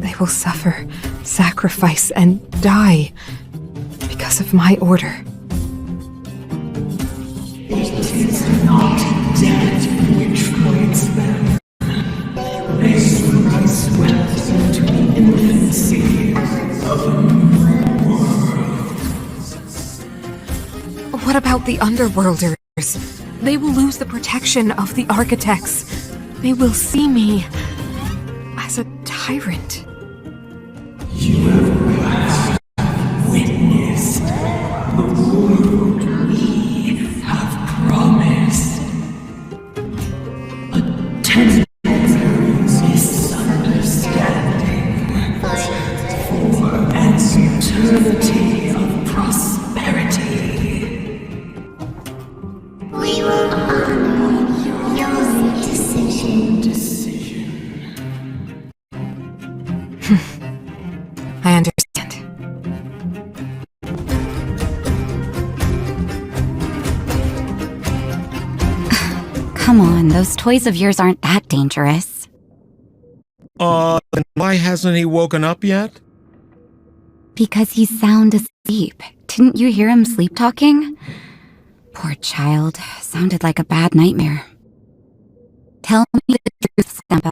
They will suffer, sacrifice, and die because of my order. It is not death which frees them. They rise wealth into the infancy of a new world. What about the Underworlders? They will lose the protection of the Architects. They will see me as a tyrant. You have passed, witnessed the world we have promised. A temporary misunderstanding for an eternity of prosperity. We will honor your decision. I understand. Come on, those toys of yours aren't that dangerous. Then why hasn't he woken up yet? Because he's sound asleep. Didn't you hear him sleep talking? Poor child. Sounded like a bad nightmare. Tell me the truth, Sampo.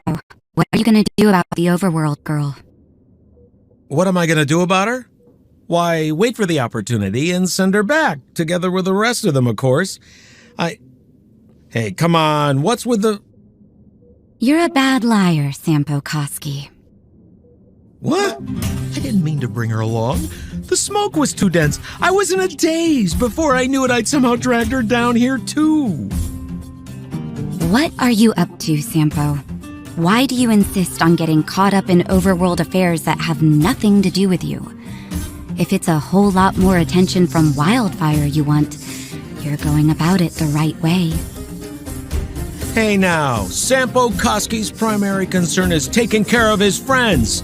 What are you gonna do about the overworld girl? What am I going to do about her? Why, wait for the opportunity and send her back, together with the rest of them, of course. Hey, come on, what's with the... You're a bad liar, Sampo Koski. What? I didn't mean to bring her along. The smoke was too dense. I was in a daze. Before I knew it, I'd somehow dragged her down here, too. What are you up to, Sampo? Why do you insist on getting caught up in overworld affairs that have nothing to do with you? If it's a whole lot more attention from Wildfire you want, you're going about it the right way. Hey now, Sampo Koski's primary concern is taking care of his friends.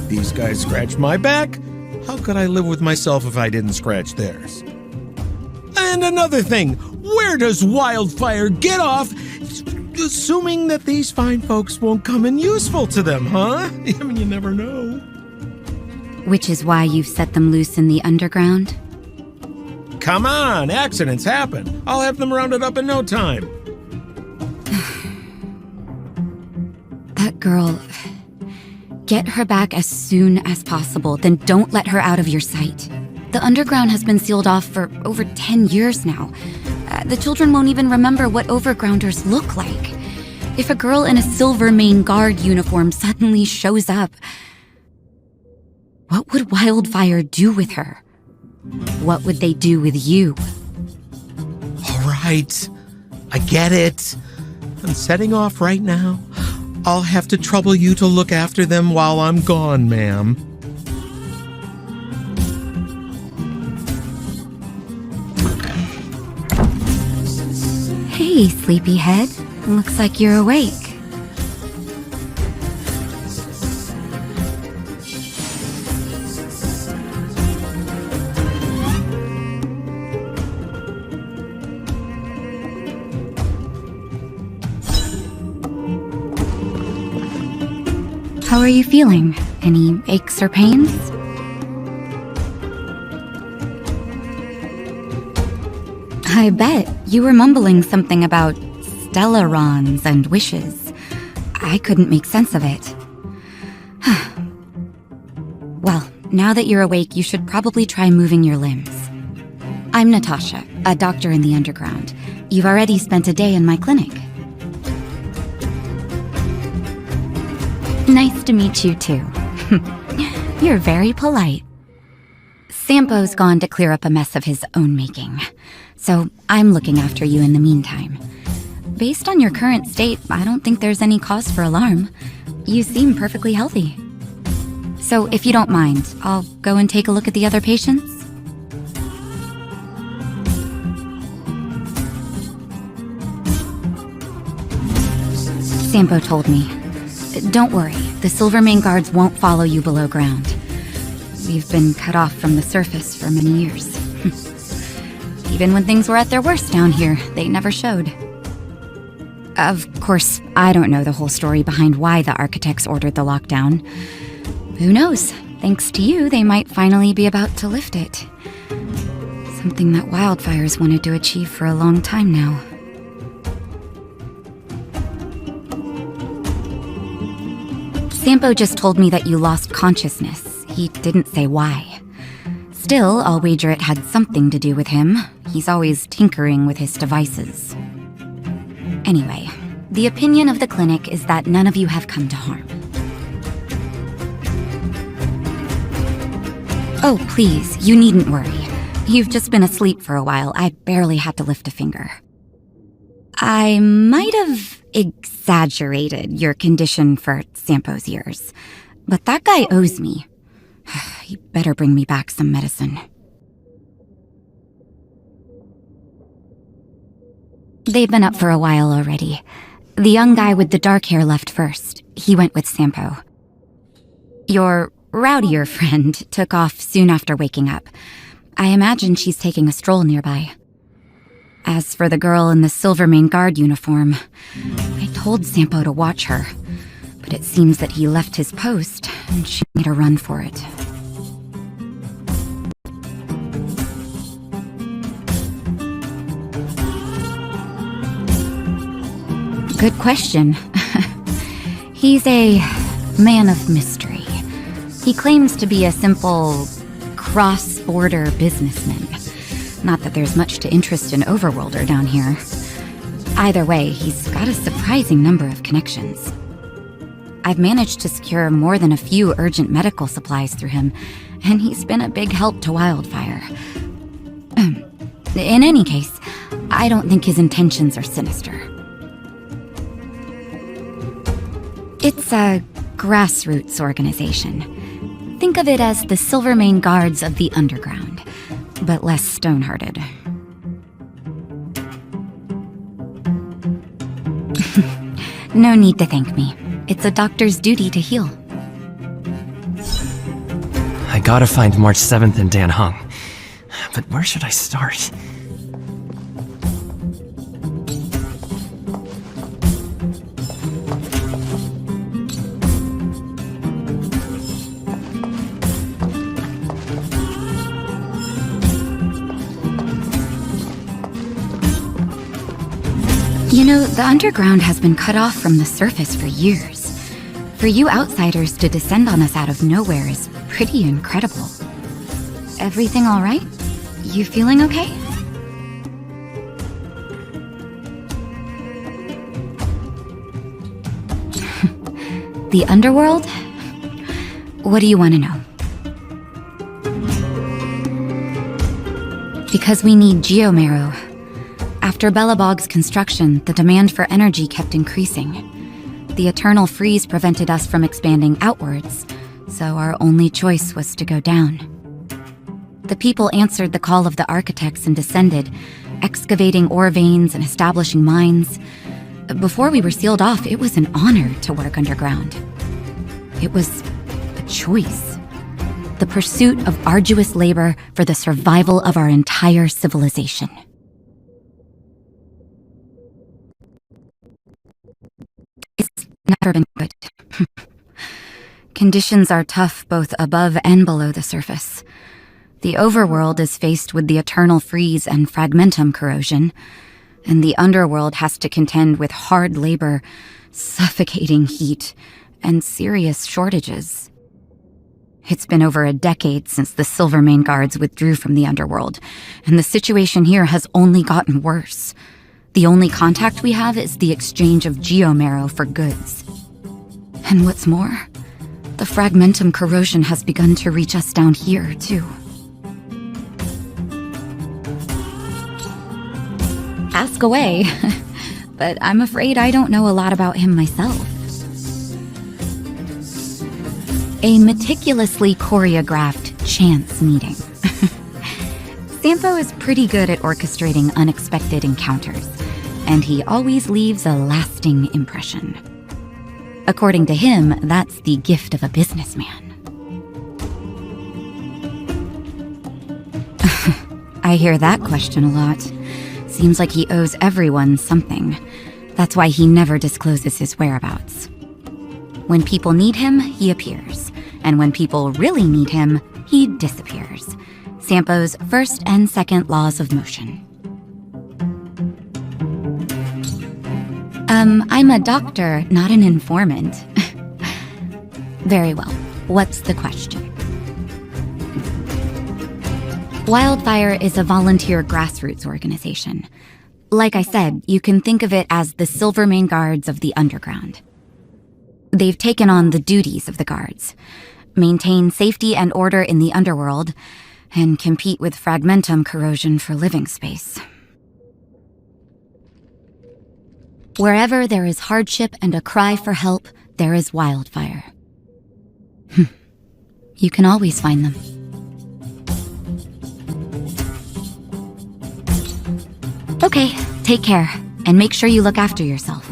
These guys scratched my back. How could I live with myself if I didn't scratch theirs? And another thing, where does Wildfire get off assuming that these fine folks won't come in useful to them, huh? I mean, you never know. Which is why you've set them loose in the underground? Come on, accidents happen. I'll have them rounded up in no time. That girl... Get her back as soon as possible, then don't let her out of your sight. The underground has been sealed off for over 10 years now. The children won't even remember what overgrounders look like. If a girl in a silver main guard uniform suddenly shows up, what would Wildfire do with her? What would they do with you? All right, I get it. I'm setting off right now. I'll have to trouble you to look after them while I'm gone, ma'am. Hey, sleepyhead. Looks like you're awake. How are you feeling? Any aches or pains? I bet you were mumbling something about stellarons and wishes. I couldn't make sense of it. Well, now that you're awake, you should probably try moving your limbs. I'm Natasha, a doctor in the underground. You've already spent a day in my clinic. Nice to meet you, too. You're very polite. Sampo's gone to clear up a mess of his own making, so I'm looking after you in the meantime. Based on your current state, I don't think there's any cause for alarm. You seem perfectly healthy. So if you don't mind, I'll go and take a look at the other patients. Sampo told me. Don't worry, the Silvermane guards won't follow you below ground. We've been cut off from the surface for many years. Even when things were at their worst down here, they never showed. Of course, I don't know the whole story behind why the architects ordered the lockdown. Who knows? Thanks to you, they might finally be about to lift it. Something that wildfires wanted to achieve for a long time now. Sampo just told me that you lost consciousness. He didn't say why. Still, I'll wager it had something to do with him. He's always tinkering with his devices. Anyway, the opinion of the clinic is that none of you have come to harm. Oh, please, you needn't worry. You've just been asleep for a while. I barely had to lift a finger. I might have exaggerated your condition for Sampo's years, but that guy owes me. He better bring me back some medicine. They've been up for a while already. The young guy with the dark hair left first. He went with Sampo. Your rowdier friend took off soon after waking up. I imagine she's taking a stroll nearby. As for the girl in the Silvermane Guard uniform, I told Sampo to watch her, but it seems that he left his post and she made a run for it. Good question. He's a man of mystery. He claims to be a simple cross-border businessman. Not that there's much to interest an overworlder down here. Either way, he's got a surprising number of connections. I've managed to secure more than a few urgent medical supplies through him, and he's been a big help to Wildfire. In any case, I don't think his intentions are sinister. It's a grassroots organization. Think of it as the Silvermane Guards of the Underground, but less stone-hearted. No need to thank me. It's a doctor's duty to heal. I gotta find March 7th in Dan Hung. But where should I start? You know, the underground has been cut off from the surface for years. For you outsiders to descend on us out of nowhere is pretty incredible. Everything all right? You feeling okay? The underworld? What do you want to know? Because we need geomarrow. After Belobog's construction, the demand for energy kept increasing. The eternal freeze prevented us from expanding outwards, so our only choice was to go down. The people answered the call of the architects and descended, excavating ore veins and establishing mines. Before we were sealed off, it was an honor to work underground. It was a choice. The pursuit of arduous labor for the survival of our entire civilization. It's never been good. Conditions are tough both above and below the surface. The overworld is faced with the eternal freeze and fragmentum corrosion, and the underworld has to contend with hard labor, suffocating heat, and serious shortages. It's been over a decade since the Silvermane Guards withdrew from the underworld, and the situation here has only gotten worse. The only contact we have is the exchange of geomarrow for goods. And what's more, the fragmentum corrosion has begun to reach us down here, too. Ask away, but I'm afraid I don't know a lot about him myself. A meticulously choreographed chance meeting. Sampo is pretty good at orchestrating unexpected encounters, and he always leaves a lasting impression. According to him, that's the gift of a businessman. I hear that question a lot. Seems like he owes everyone something. That's why he never discloses his whereabouts. When people need him, he appears. And when people really need him, he disappears. Sampo's first and second laws of motion. I'm a doctor, not an informant. Very well. What's the question? Wildfire is a volunteer grassroots organization. Like I said, you can think of it as the Silvermane Guards of the underground. They've taken on the duties of the guards, maintain safety and order in the underworld, and compete with fragmentum corrosion for living space. Wherever there is hardship and a cry for help, there is wildfire. You can always find them. Okay, take care, and make sure you look after yourself.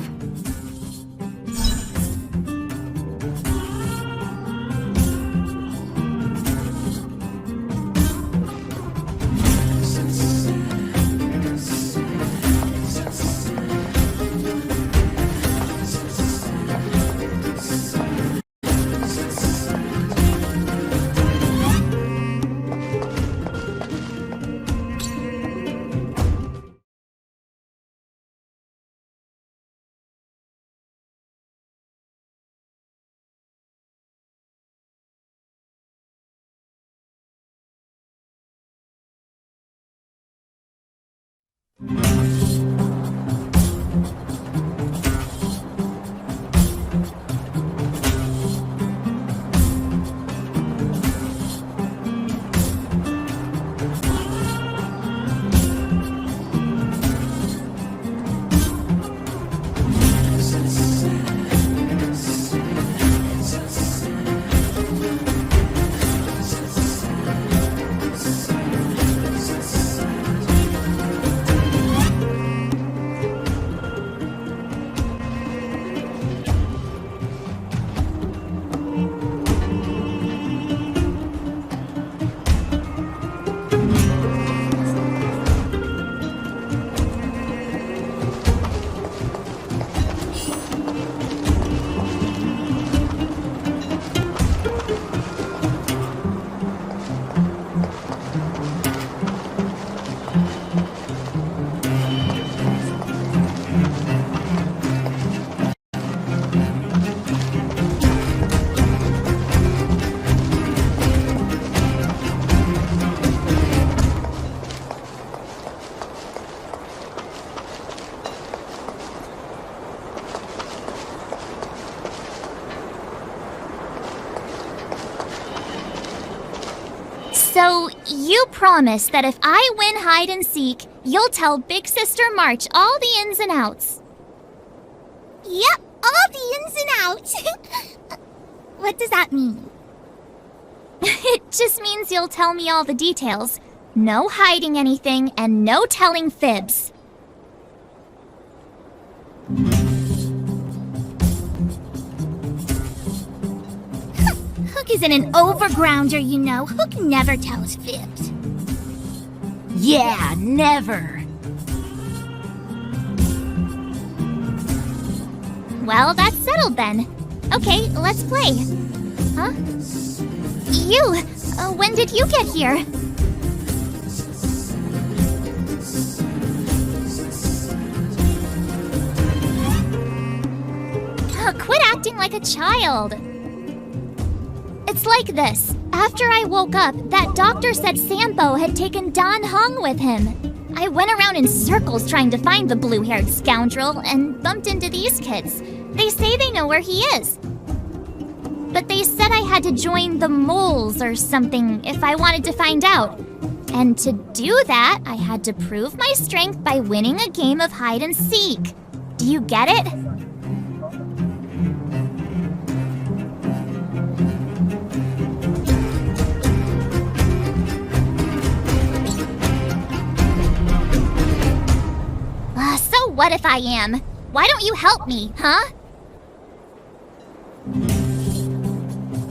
So, you promise that if I win hide and seek, you'll tell Big Sister March all the ins and outs. Yep, all the ins and outs. What does that mean? It just means you'll tell me all the details. No hiding anything and no telling fibs. Hook isn't an overgrounder, you know. Hook never tells fibs. Yeah, never. Well, that's settled then. Okay, let's play. Huh? You! When did you get here? Quit acting like a child. It's like this. After I woke up, that doctor said Sampo had taken Dan Heng with him. I went around in circles trying to find the blue-haired scoundrel and bumped into these kids. They say they know where he is. But they said I had to join the moles or something if I wanted to find out. And to do that, I had to prove my strength by winning a game of hide and seek. Do you get it? So what if I am? Why don't you help me, huh?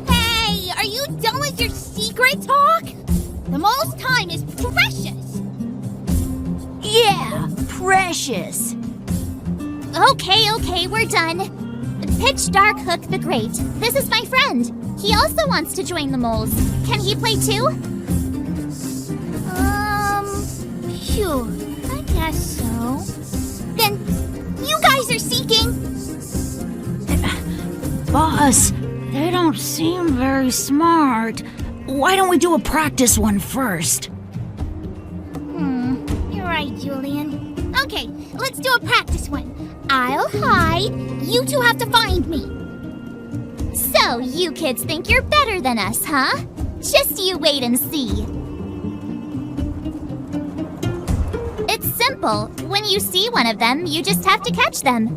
Hey, are you done with your secret talk? The mole's time is precious. Yeah, precious. Okay, we're done. Pitch Dark Hook the Great. This is my friend. He also wants to join the moles. Can he play too? Sure. I guess so. Then, you guys are seeking. Boss, they don't seem very smart. Why don't we do a practice one first? You're right, Julian. Okay, let's do a practice one. I'll hide. You two have to find me. So, you kids think you're better than us, huh? Just you wait and see. It's simple. When you see one of them, you just have to catch them.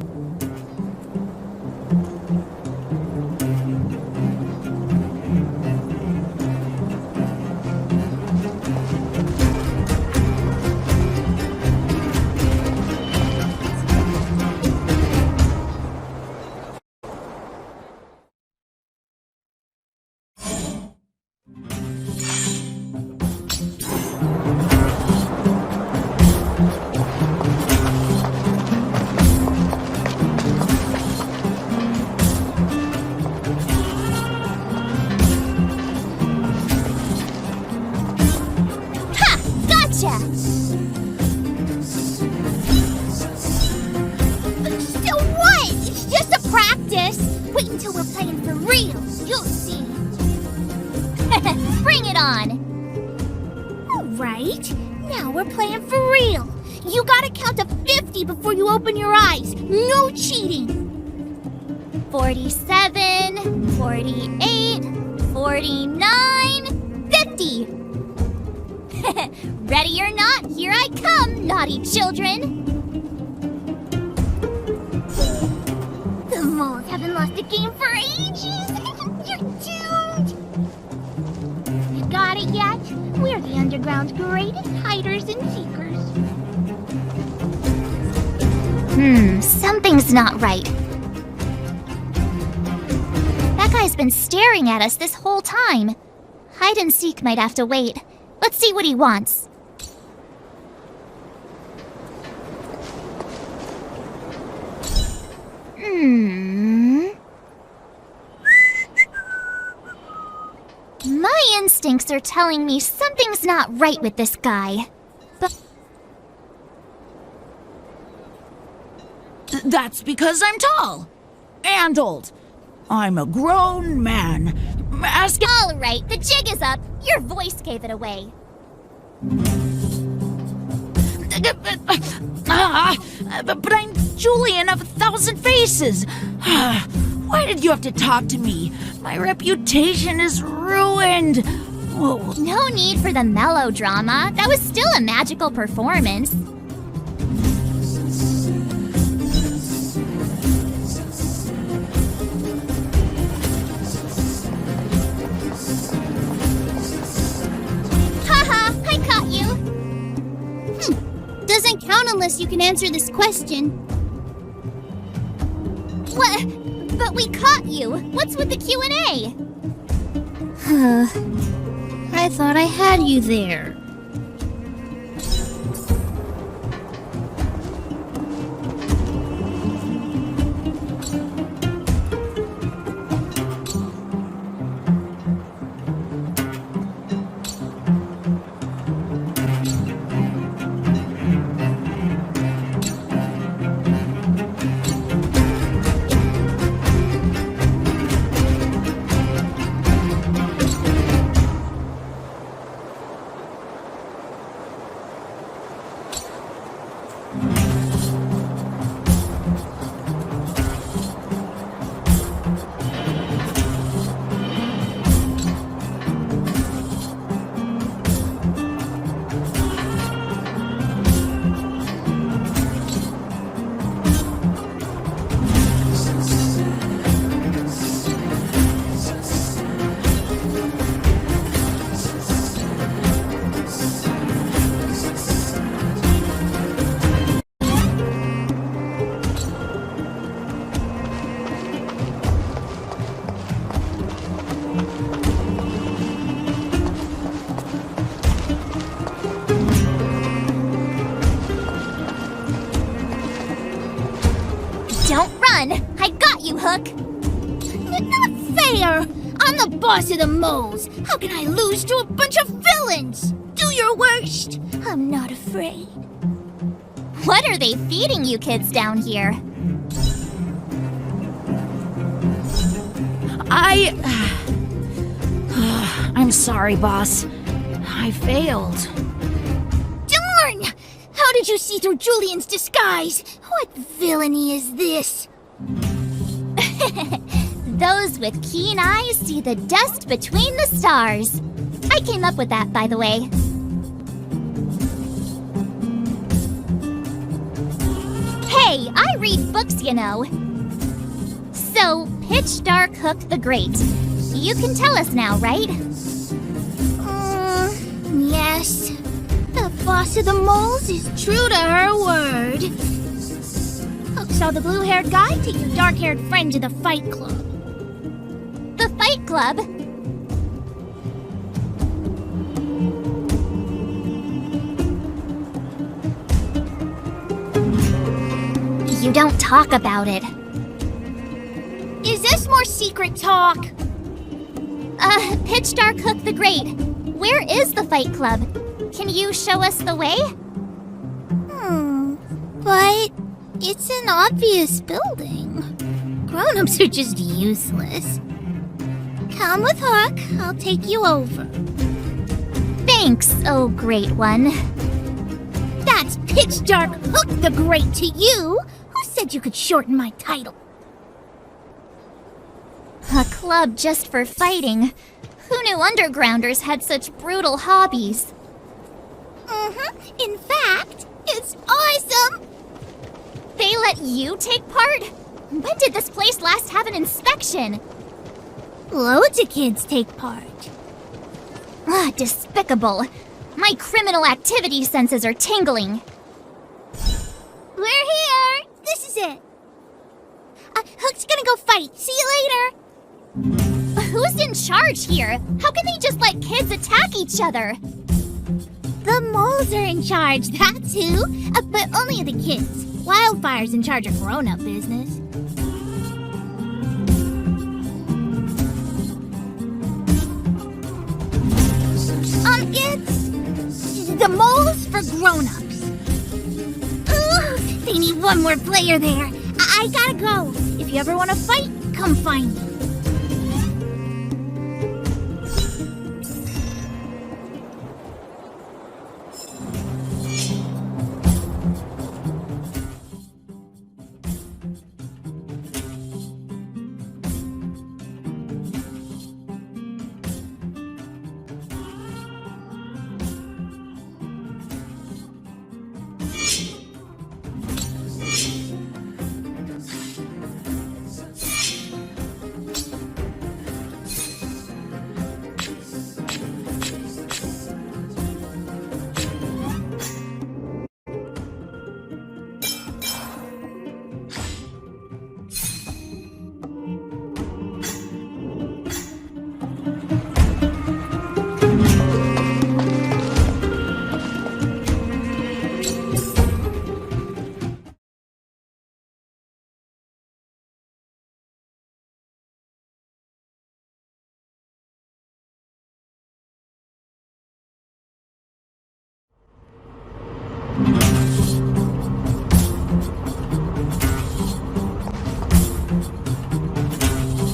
Gotcha! So what? It's just a practice. Wait until we're playing for real. You'll see. Bring it on! All right. Now we're playing for real. You gotta count to 50 before you open your eyes. No cheating. 47, 48, 49, 50! Ready or not, here I come, naughty children! The moles haven't lost a game for ages. You're doomed. You got it yet? We're the underground's greatest hiders and seekers. Something's not right. That guy's been staring at us this whole time. Hide and seek might have to wait. Let's see what he wants. My instincts are telling me something's not right with this guy. But That's because I'm tall. And old. I'm a grown man. Ask him. all right, the jig is up. Your voice gave it away. But I'm Julian of 1,000 Faces. Why did you have to talk to me? My reputation is ruined. Whoa. No need for the melodrama. That was still a magical performance. Haha, I caught you. Doesn't count unless you can answer this question. What? But we caught you. What's with the Q&A? I thought I had you there. Hook. Not fair! I'm the boss of the moles. How can I lose to a bunch of villains? Do your worst. I'm not afraid. What are they feeding you kids down here? I'm sorry, boss. I failed. Darn! How did you see through Julian's disguise? What villainy is this? Those with keen eyes see the dust between the stars. I came up with that, by the way. Hey, I read books, you know. So, Pitch Dark Hook the Great. You can tell us now, right? Yes. The boss of the moles is true to her word. Hook saw the blue-haired guy take your dark-haired friend to the fight club. The Fight Club? You don't talk about it. Is this more secret talk? Pitch Dark Hook the Great. Where is the Fight Club? Can you show us the way? But it's an obvious building. Grown-ups are just useless. Come with Hook, I'll take you over. Thanks, oh great one. That's Pitch Dark Hook the Great to you. Who said you could shorten my title? A club just for fighting. Who knew undergrounders had such brutal hobbies? In fact, it's awesome! They let you take part? When did this place last have an inspection? Loads of kids take part. Ah, despicable. My criminal activity senses are tingling. We're here! This is it. Hook's gonna go fight. See you later! Who's in charge here? How can they just let kids attack each other? The moles are in charge, that's who. But only the kids. Wildfire's in charge of grown-up business. It's the moles for grown-ups. Ooh, they need one more player there. I gotta go. If you ever want to fight, come find me.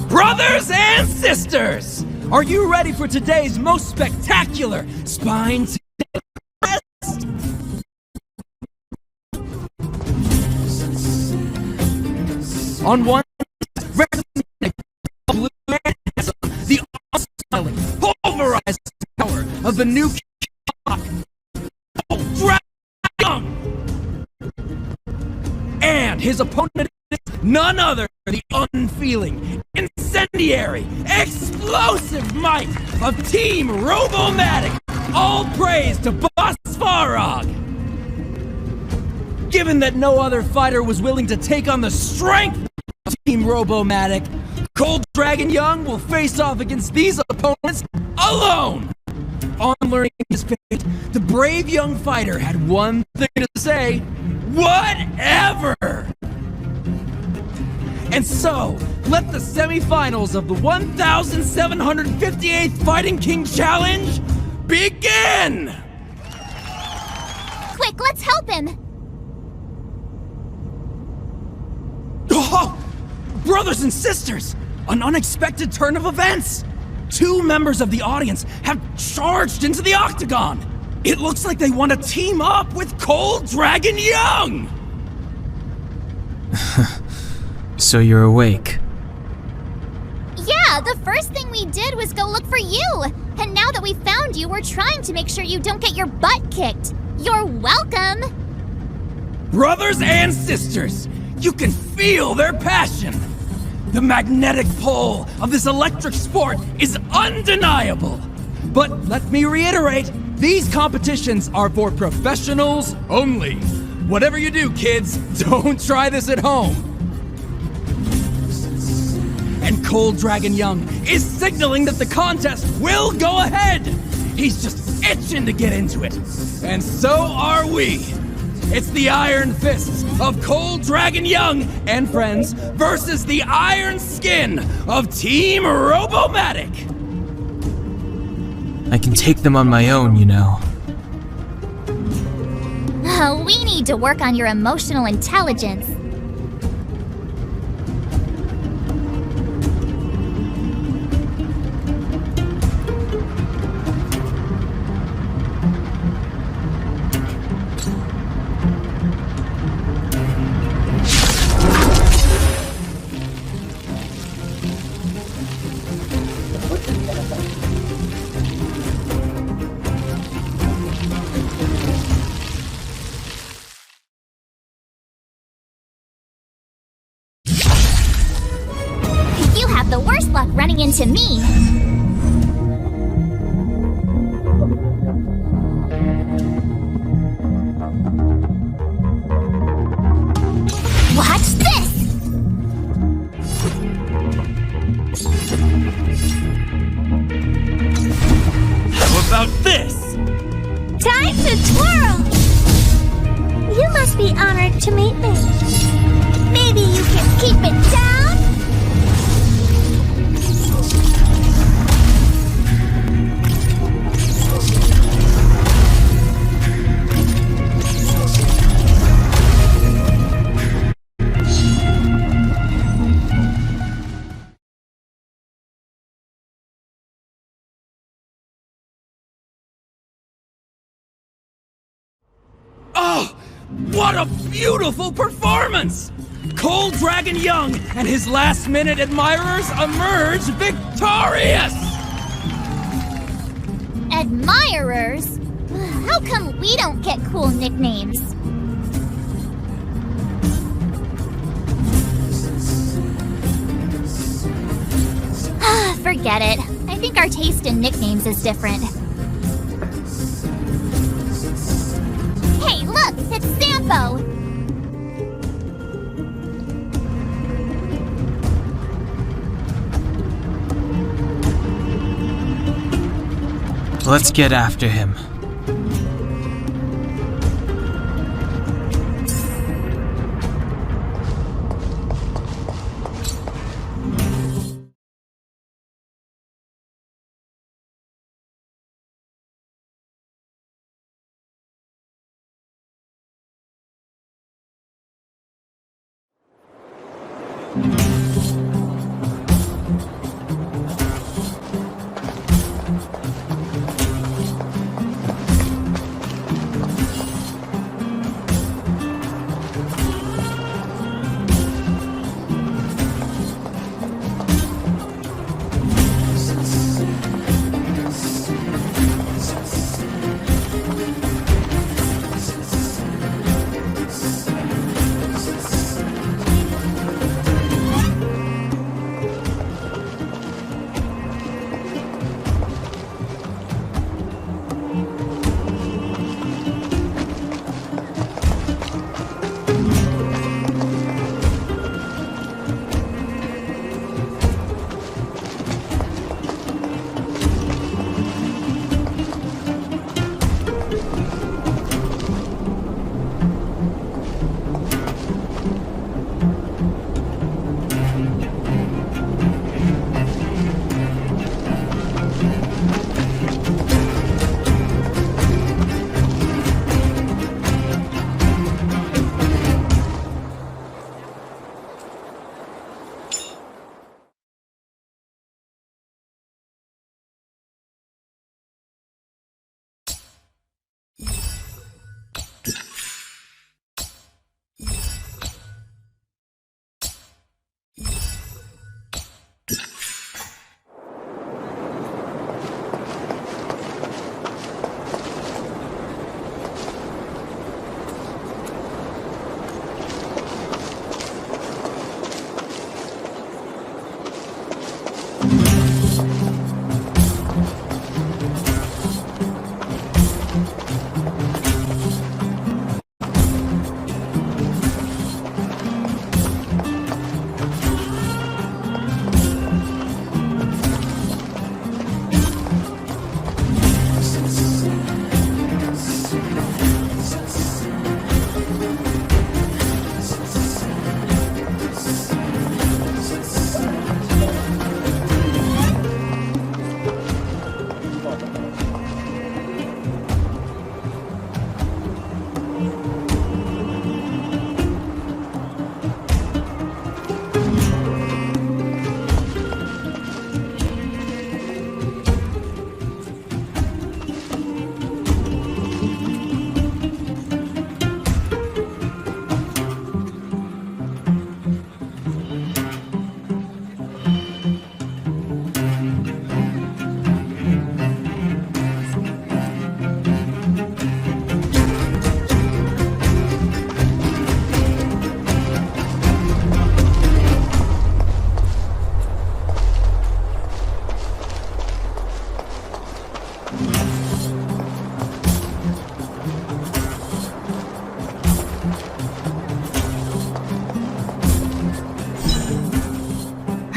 Brothers and sisters, are you ready for today's most spectacular spine test? On one, the smiling, pulverized power of the new Dragon, and his opponent is none other than the unfeeling, incendiary, explosive might of Team Robomatic. All praise to Boss Farog. Given that no other fighter was willing to take on the strength of Team Robomatic, Cold Dragon Young will face off against these opponents alone. On learning his fate, the brave young fighter had one thing to say: whatever! And so, let the semifinals of the 1758th Fighting King Challenge begin! Quick, let's help him! Oh, brothers and sisters! An unexpected turn of events! 2 members of the audience have charged into the octagon! It looks like they want to team up with Cold Dragon Young! So you're awake. Yeah, the first thing we did was go look for you! And now that we found you, we're trying to make sure you don't get your butt kicked! You're welcome! Brothers and sisters, you can feel their passion! The magnetic pull of this electric sport is undeniable! But let me reiterate, these competitions are for professionals only. Whatever you do, kids, don't try this at home. And Cold Dragon Young is signaling that the contest will go ahead! He's just itching to get into it. And so are we! It's the Iron Fists of Cold Dragon Young and friends versus the Iron Skin of Team Robomatic! I can take them on my own, you know. Oh, we need to work on your emotional intelligence. You have the worst luck running into me. Watch this! How about this? Time to twirl! You must be honored to meet me. Maybe you can keep it down? Oh, what a beautiful performance! Cold Dragon Young and his last-minute admirers emerge victorious! Admirers? How come we don't get cool nicknames? Forget it. I think our taste in nicknames is different. Hey, look! It's Sampo! Let's get after him.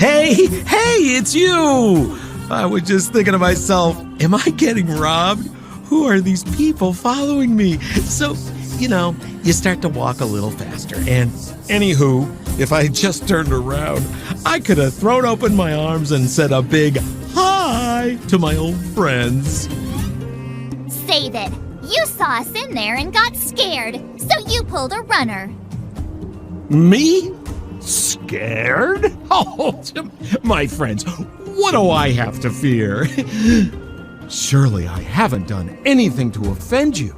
Hey, it's you! I was just thinking to myself, am I getting robbed? Who are these people following me? So, you start to walk a little faster. And anywho, if I had just turned around, I could have thrown open my arms and said a big hi to my old friends. Save it. You saw us in there and got scared, so you pulled a runner. Me? Scared? Oh, my friends, what do I have to fear? Surely I haven't done anything to offend you.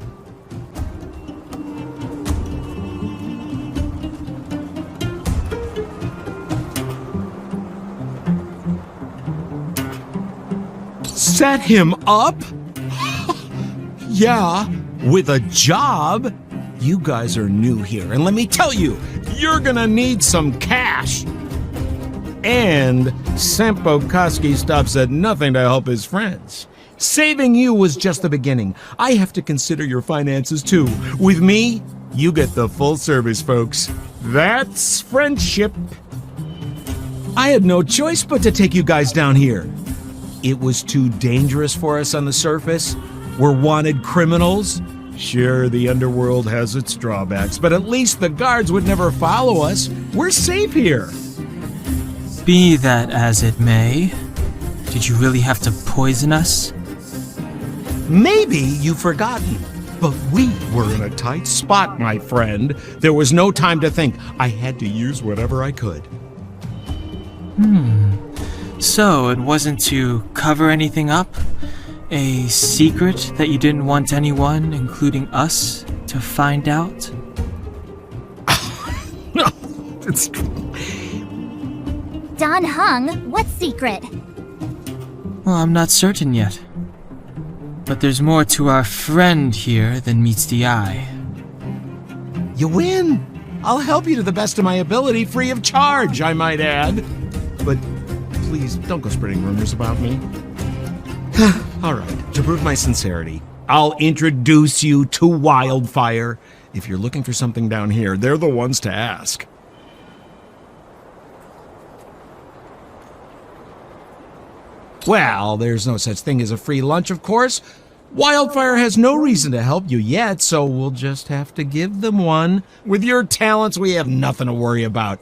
Set him up? Yeah, with a job? You guys are new here, and let me tell you, you're gonna need some cash. And Sampo Koski stops at nothing to help his friends. Saving you was just the beginning. I have to consider your finances too. With me, you get the full service, folks. That's friendship. I had no choice but to take you guys down here. It was too dangerous for us on the surface. We're wanted criminals. Sure, the underworld has its drawbacks, but at least the guards would never follow us. We're safe here. Be that as it may, did you really have to poison us? Maybe you've forgotten, but we were in a tight spot, my friend. There was no time to think. I had to use whatever I could. So it wasn't to cover anything up? A secret that you didn't want anyone, including us, to find out? No, it's... Don Hung, what secret? Well, I'm not certain yet. But there's more to our friend here than meets the eye. You win. I'll help you to the best of my ability, free of charge, I might add. But please, don't go spreading rumors about me. All right, to prove my sincerity, I'll introduce you to Wildfire. If you're looking for something down here, they're the ones to ask. Well, there's no such thing as a free lunch, of course. Wildfire has no reason to help you yet, so we'll just have to give them one. With your talents, we have nothing to worry about.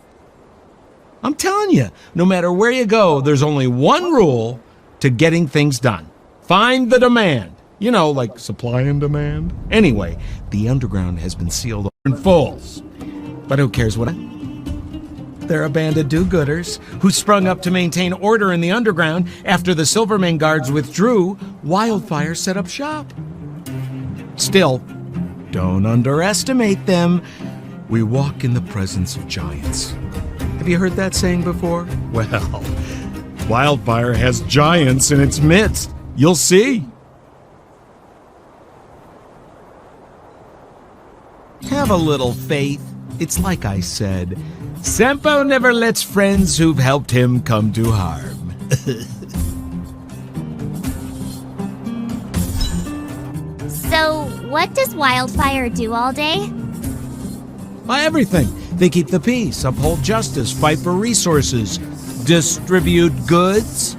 I'm telling you, no matter where you go, there's only one rule to getting things done. Find the demand. You know, like supply and demand. Anyway, the underground has been sealed in full. But who cares what? They're a band of do-gooders who sprung up to maintain order in the underground. After the Silvermane guards withdrew, Wildfire set up shop. Still, don't underestimate them. We walk in the presence of giants. Have you heard that saying before? Well, Wildfire has giants in its midst. You'll see. Have a little faith. It's like I said, Sampo never lets friends who've helped him come to harm. So, what does Wildfire do all day? Everything. They keep the peace, uphold justice, fight for resources, distribute goods.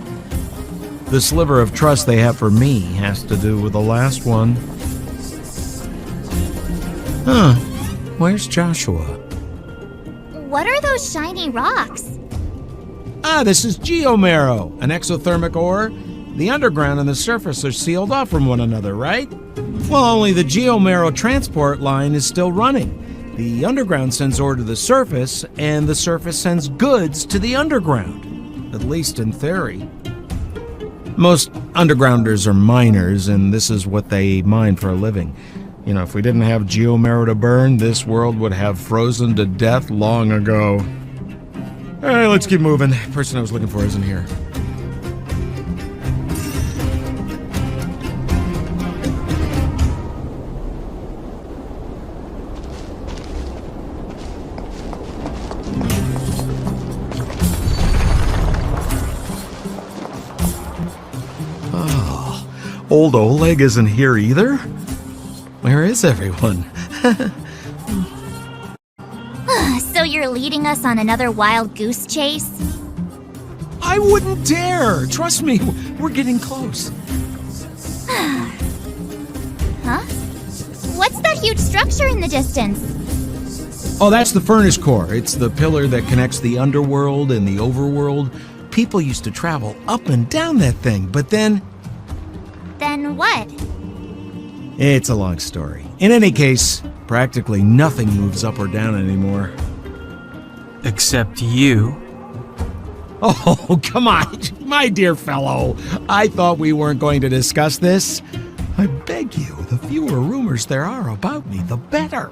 The sliver of trust they have for me has to do with the last one. Where's Joshua? What are those shiny rocks? This is geomarrow, an exothermic ore. The underground and the surface are sealed off from one another, right? Well, only the geomarrow transport line is still running. The underground sends ore to the surface, and the surface sends goods to the underground. At least in theory. Most undergrounders are miners, and this is what they mine for a living. You know, if we didn't have geomarrow to burn, this world would have frozen to death long ago. All right, let's keep moving. The person I was looking for isn't here. Old Oleg isn't here either? Where is everyone? So you're leading us on another wild goose chase? I wouldn't dare. Trust me, we're getting close. Huh? What's that huge structure in the distance? Oh, that's the furnace core. It's the pillar that connects the underworld and the overworld. People used to travel up and down that thing, but then... Then what? It's a long story. In any case, practically nothing moves up or down anymore. Except you. Oh, come on, my dear fellow. I thought we weren't going to discuss this. I beg you, the fewer rumors there are about me, the better.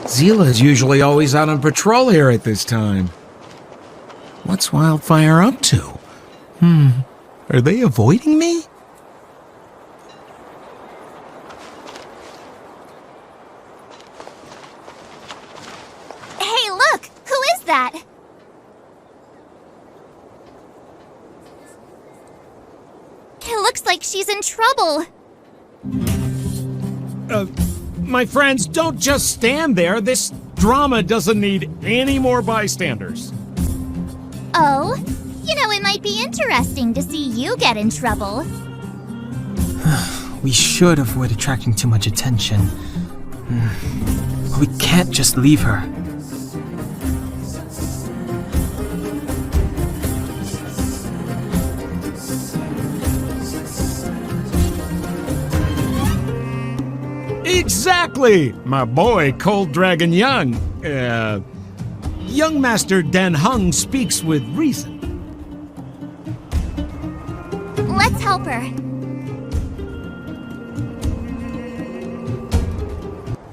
Zila's usually always out on patrol here at this time. What's Wildfire up to? Are they avoiding me? Hey, look! Who is that? It looks like she's in trouble. My friends, don't just stand there. This drama doesn't need any more bystanders. Oh? You know, it might be interesting to see you get in trouble. We should avoid attracting too much attention. We can't just leave her. Exactly! My boy, Cold Dragon Young. Young Master Dan Hung speaks with reason. Let's help her.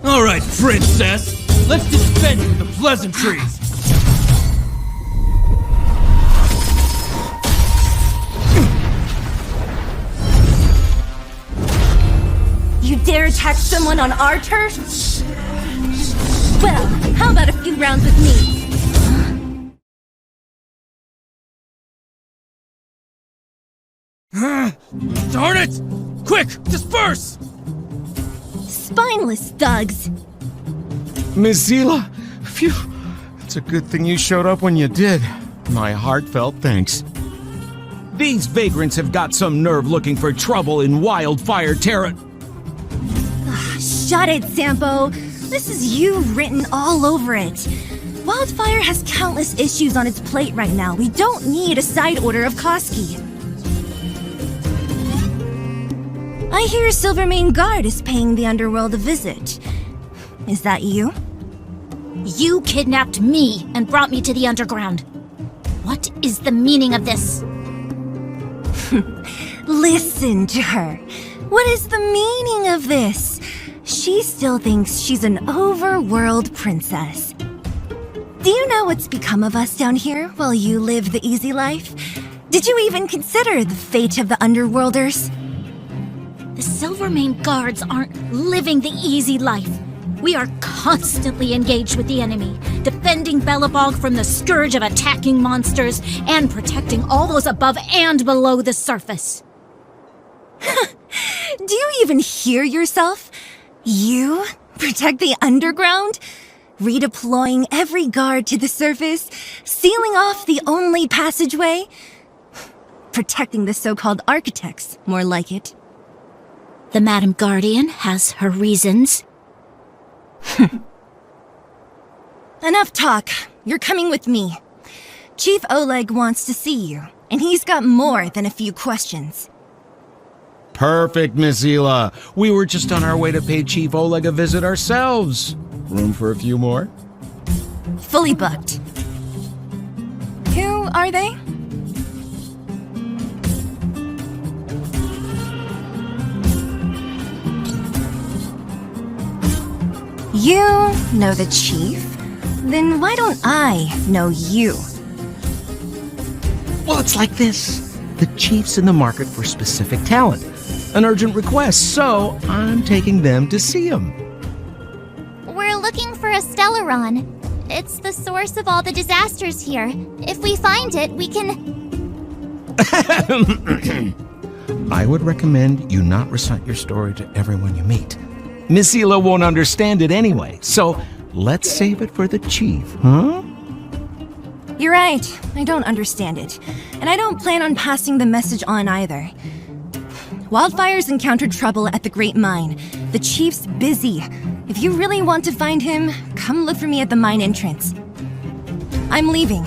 All right, princess. Let's dispense with the pleasantries. You dare attack someone on our turf? Well, how about a few rounds with me? Darn it! Quick, disperse! Spineless thugs. Miss Zila, phew. It's a good thing you showed up when you did. My heartfelt thanks. These vagrants have got some nerve looking for trouble in Wildfire Terra. Shut it, Sampo. This is you written all over it. Wildfire has countless issues on its plate right now. We don't need a side order of Koski. I hear Silvermane Guard is paying the underworld a visit. Is that you? You kidnapped me and brought me to the underground. What is the meaning of this? Listen to her. What is the meaning of this? She still thinks she's an overworld princess. Do you know what's become of us down here while you live the easy life? Did you even consider the fate of the underworlders? The Silvermane Guards aren't living the easy life. We are constantly engaged with the enemy, defending Belobog from the scourge of attacking monsters and protecting all those above and below the surface. Do you even hear yourself? You protect the underground? Redeploying every guard to the surface? Sealing off the only passageway? Protecting the so-called architects, more like it. The Madam Guardian has her reasons. Enough talk. You're coming with me. Chief Oleg wants to see you, and he's got more than a few questions. Perfect, Miss Zila. We were just on our way to pay Chief Oleg a visit ourselves. Room for a few more? Fully booked. Who are they? You know the chief? Then why don't I know you? Well, it's like this. The chief's in the market for specific talent. an urgent request, so I'm taking them to see him. We're looking for a Stellaron. It's the source of all the disasters here. If we find it, we can... I would recommend you not recite your story to everyone you meet. Miss Hila won't understand it anyway, so let's save it for the chief, huh? You're right. I don't understand it. And I don't plan on passing the message on either. Wildfire's encountered trouble at the Great Mine. The chief's busy. If you really want to find him, come look for me at the mine entrance. I'm leaving.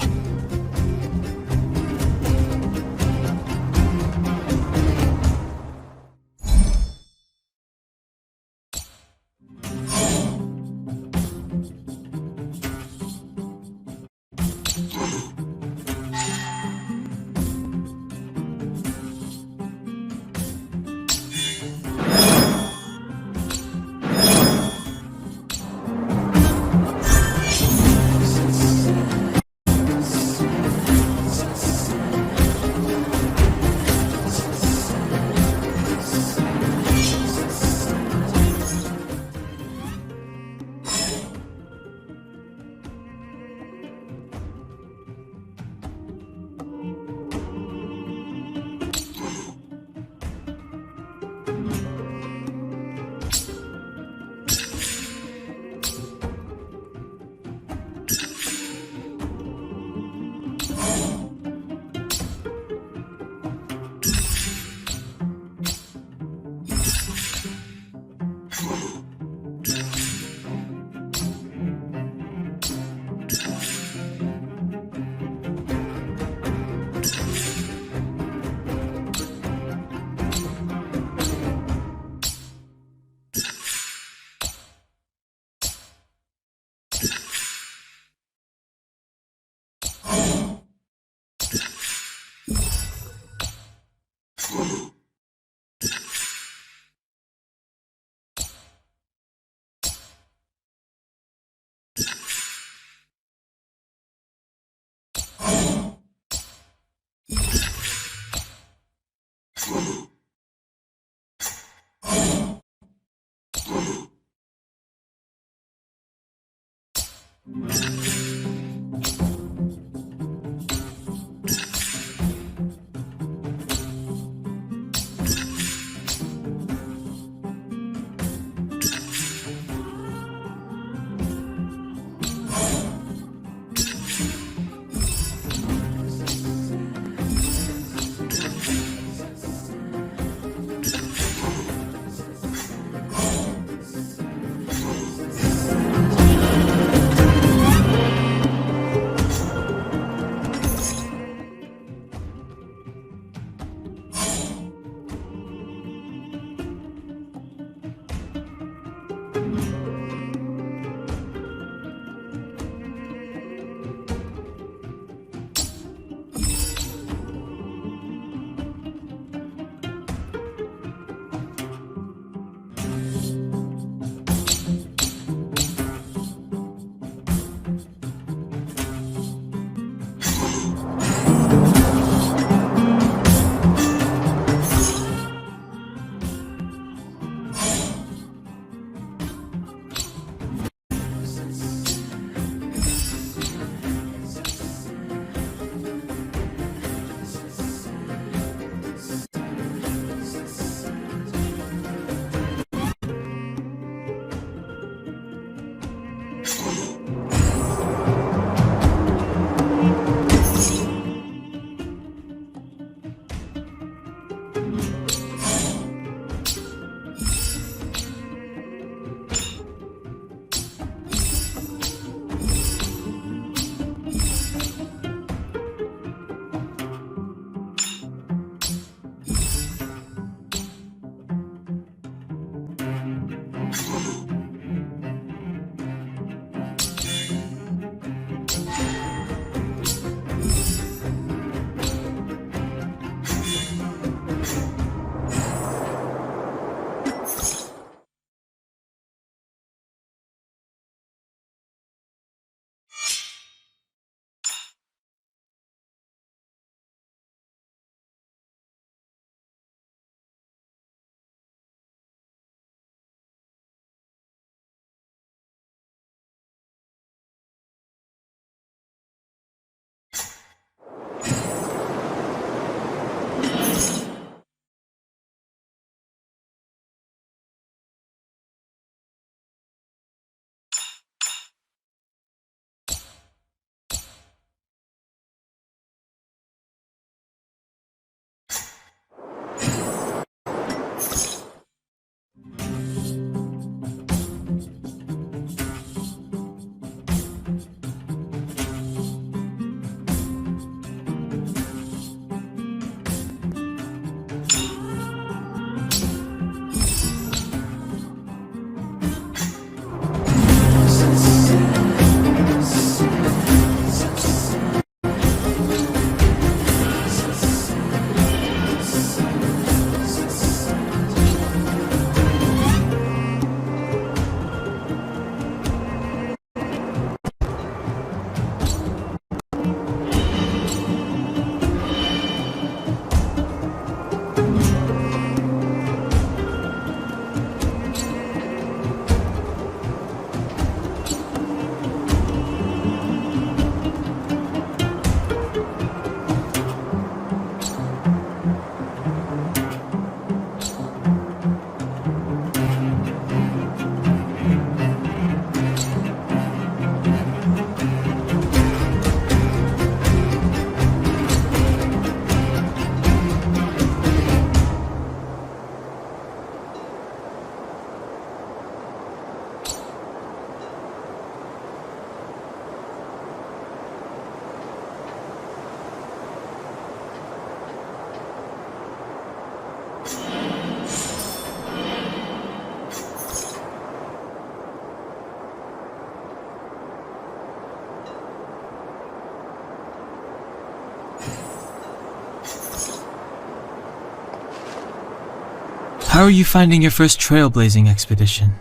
How are you finding your first trailblazing expedition?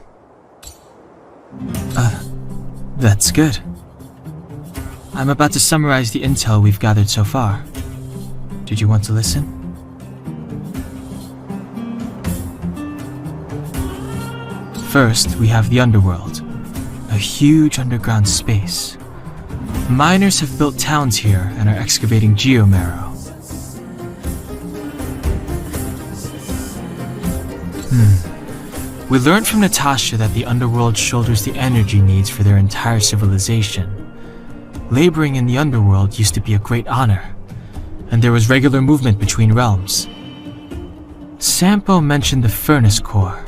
That's good. I'm about to summarize the intel we've gathered so far. Did you want to listen? First, we have the underworld, a huge underground space. Miners have built towns here and are excavating geomarrow. We learned from Natasha that the underworld shoulders the energy needs for their entire civilization. Laboring in the underworld used to be a great honor, and there was regular movement between realms. Sampo mentioned the furnace core,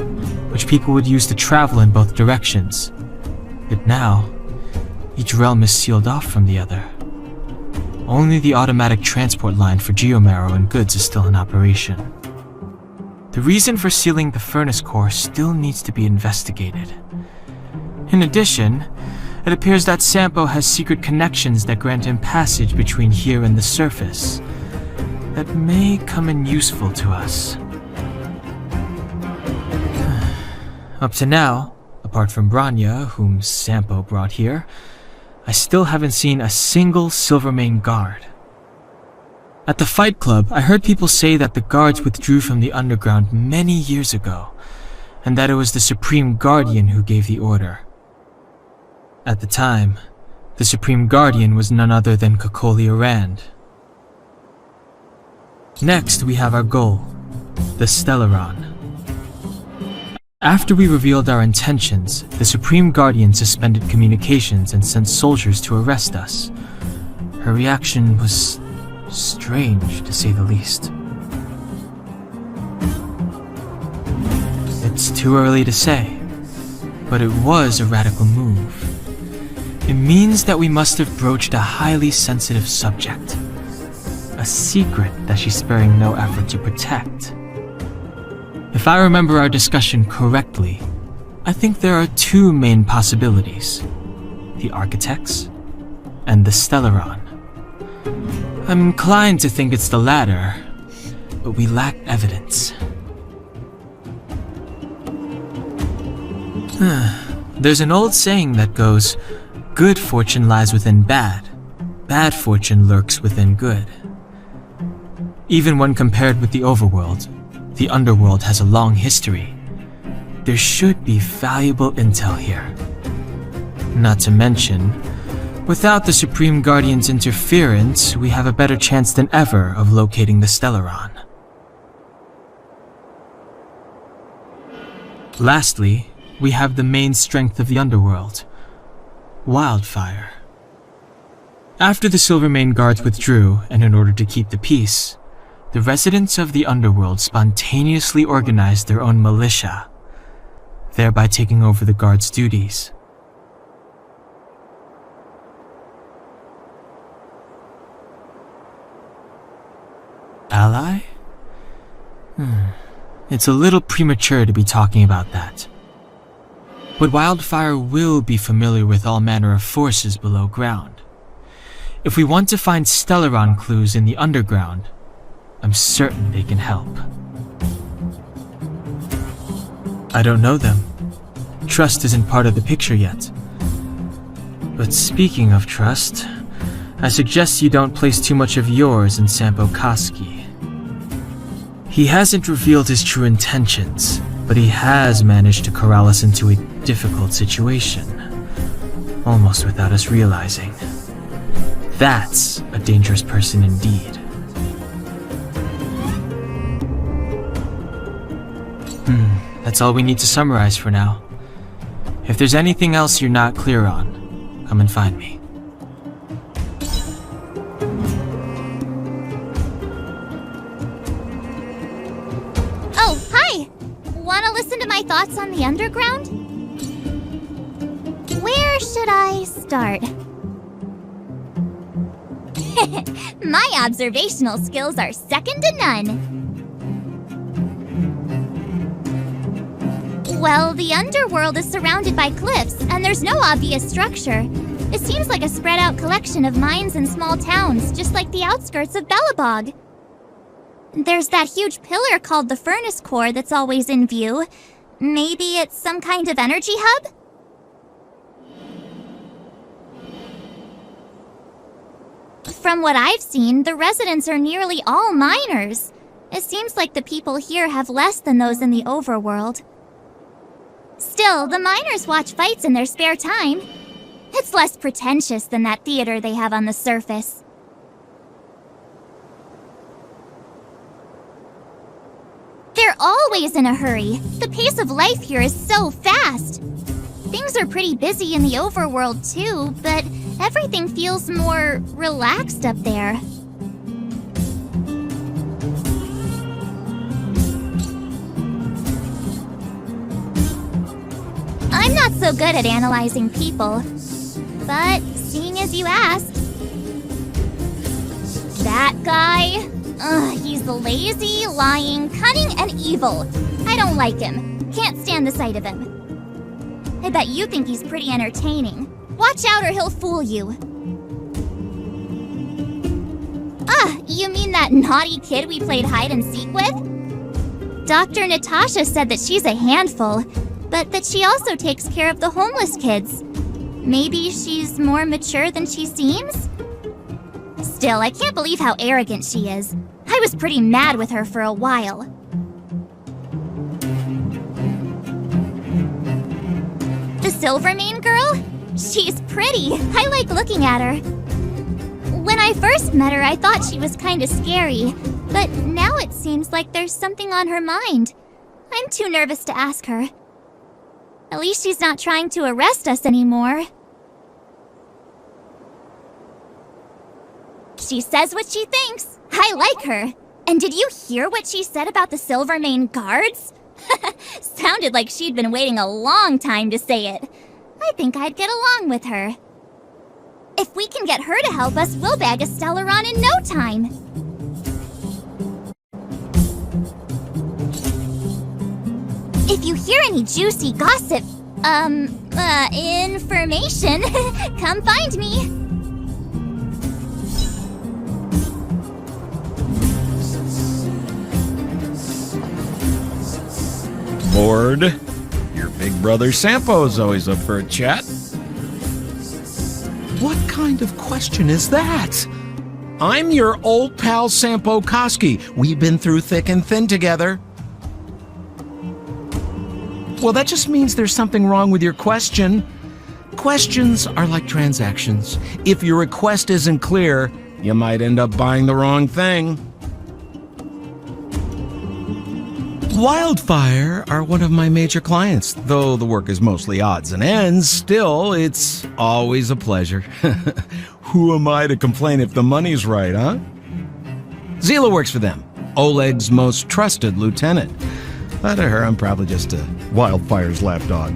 which people would use to travel in both directions. But now, each realm is sealed off from the other. Only the automatic transport line for geomarrow and goods is still in operation. The reason for sealing the furnace core still needs to be investigated. In addition, it appears that Sampo has secret connections that grant him passage between here and the surface that may come in useful to us. Up to now, apart from Branya, whom Sampo brought here, I still haven't seen a single Silvermane guard. At the Fight Club, I heard people say that the guards withdrew from the underground many years ago, and that it was the Supreme Guardian who gave the order. At the time, the Supreme Guardian was none other than Cocolia Rand. Next, we have our goal, the Stellaron. After we revealed our intentions, the Supreme Guardian suspended communications and sent soldiers to arrest us. Her reaction was strange, to say the least. It's too early to say, but it was a radical move. It means that we must have broached a highly sensitive subject, a secret that she's sparing no effort to protect. If I remember our discussion correctly, I think there are two main possibilities: the Architects and the Stellaron. I'm inclined to think it's the latter, but we lack evidence. There's an old saying that goes, good fortune lies within bad fortune lurks within good. Even when compared with the overworld, the underworld has a long history. There should be valuable intel here. Not to mention, without the Supreme Guardian's interference, we have a better chance than ever of locating the Stellaron. Lastly, we have the main strength of the underworld, wildfire. After the Silvermane guards withdrew, and in order to keep the peace, the residents of the underworld spontaneously organized their own militia, thereby taking over the guards' duties. Ally? It's a little premature to be talking about that. But Wildfire will be familiar with all manner of forces below ground. If we want to find Stellaron clues in the underground, I'm certain they can help. I don't know them. Trust isn't part of the picture yet. But speaking of trust, I suggest you don't place too much of yours in Sampo Koski. He hasn't revealed his true intentions, but he has managed to corral us into a difficult situation, almost without us realizing. That's a dangerous person indeed. That's all we need to summarize for now. If there's anything else you're not clear on, come and find me. Oh, hi! Wanna listen to my thoughts on the underground? Where should I start? My observational skills are second to none. Well, the underworld is surrounded by cliffs, and there's no obvious structure. It seems like a spread out collection of mines and small towns, just like the outskirts of Belobog. There's that huge pillar called the furnace core that's always in view. Maybe it's some kind of energy hub? From what I've seen, the residents are nearly all miners. It seems like the people here have less than those in the overworld. Still, the miners watch fights in their spare time. It's less pretentious than that theater they have on the surface. They're always in a hurry. The pace of life here is so fast. Things are pretty busy in the overworld too, but everything feels more relaxed up there. I'm not so good at analyzing people, but seeing as you asked. That guy? Ugh, he's lazy, lying, cunning, and evil. I don't like him. Can't stand the sight of him. I bet you think he's pretty entertaining. Watch out or he'll fool you. Ah, you mean that naughty kid we played hide and seek with? Dr. Natasha said that she's a handful, but that she also takes care of the homeless kids. Maybe she's more mature than she seems? Still, I can't believe how arrogant she is. I was pretty mad with her for a while. The Silvermane girl? She's pretty. I like looking at her. When I first met her, I thought she was kinda scary, but now it seems like there's something on her mind. I'm too nervous to ask her. At least she's not trying to arrest us anymore. She says what she thinks. I like her. And did you hear what she said about the Silvermane guards? Sounded like she'd been waiting a long time to say it. I think I'd get along with her. If we can get her to help us, we'll bag a Stellaron in no time. If you hear any juicy gossip, information, come find me. Bored? Your big brother Sampo's always up for a chat. What kind of question is that? I'm your old pal Sampo Koski. We've been through thick and thin together. Well, that just means there's something wrong with your question. Questions are like transactions. If your request isn't clear, you might end up buying the wrong thing. Wildfire are one of my major clients. Though the work is mostly odds and ends, still, it's always a pleasure. Who am I to complain if the money's right, huh? Zila works for them, Oleg's most trusted lieutenant. But to her, I'm probably just a Wildfire's lapdog.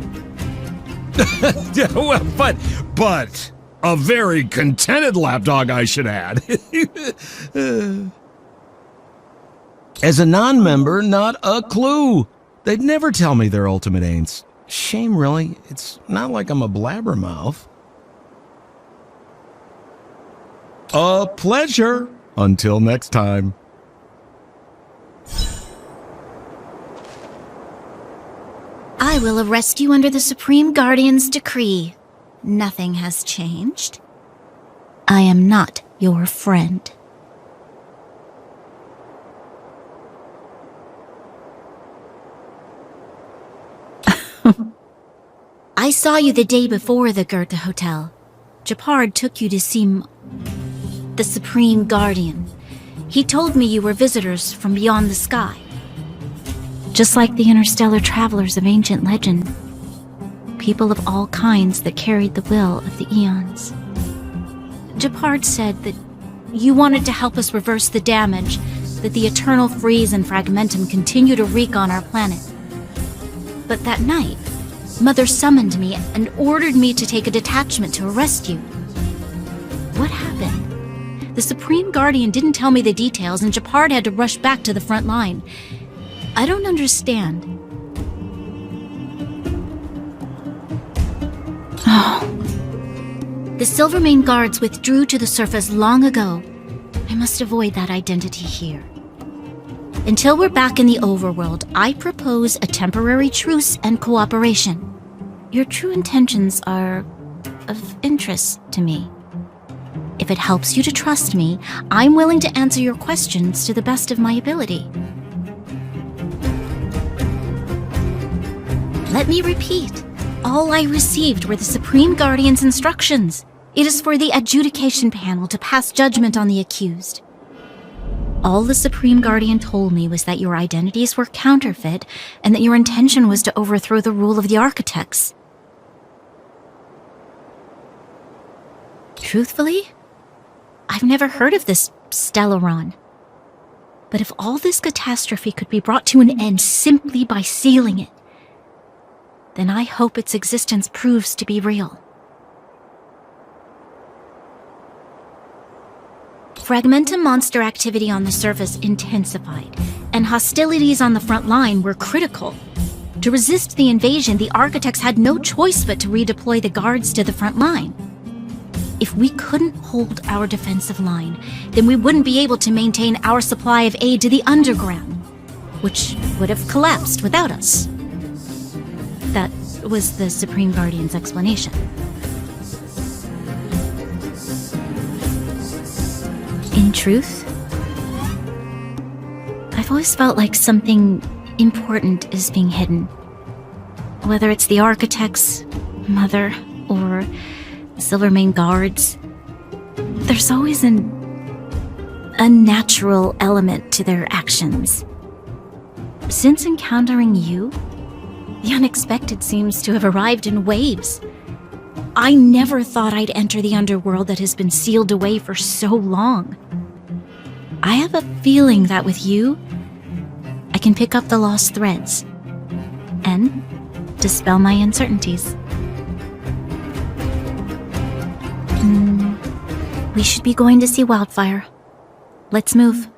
Well, but a very contented lapdog, I should add. As a non-member, not a clue. They'd never tell me their ultimate aims. Shame, really. It's not like I'm a blabbermouth. A pleasure. Until next time. I will arrest you under the Supreme Guardian's decree. Nothing has changed. I am not your friend. I saw you the day before the Goethe Hotel. Japard took you to see the Supreme Guardian. He told me you were visitors from beyond the sky. Just like the interstellar travelers of ancient legend. People of all kinds that carried the will of the eons. Japard said that you wanted to help us reverse the damage that the eternal freeze and fragmentum continue to wreak on our planet. But that night, Mother summoned me and ordered me to take a detachment to arrest you. What happened? The Supreme Guardian didn't tell me the details, and Japard had to rush back to the front line. I don't understand. Oh. The Silvermane guards withdrew to the surface long ago. I must avoid that identity here. Until we're back in the overworld, I propose a temporary truce and cooperation. Your true intentions are of interest to me. If it helps you to trust me, I'm willing to answer your questions to the best of my ability. Let me repeat. All I received were the Supreme Guardian's instructions. It is for the adjudication panel to pass judgment on the accused. All the Supreme Guardian told me was that your identities were counterfeit and that your intention was to overthrow the rule of the architects. Truthfully, I've never heard of this Stellaron. But if all this catastrophe could be brought to an end simply by sealing it, then I hope its existence proves to be real. Fragmentum monster activity on the surface intensified, and hostilities on the front line were critical. To resist the invasion, the architects had no choice but to redeploy the guards to the front line. If we couldn't hold our defensive line, then we wouldn't be able to maintain our supply of aid to the underground, which would have collapsed without us. That was the Supreme Guardian's explanation. In truth, I've always felt like something important is being hidden. Whether it's the architects, Mother, or Silvermane guards, there's always an unnatural element to their actions. Since encountering you, the unexpected seems to have arrived in waves. I never thought I'd enter the underworld that has been sealed away for so long. I have a feeling that with you, I can pick up the lost threads and dispel my uncertainties. We should be going to see Wildfire. Let's move.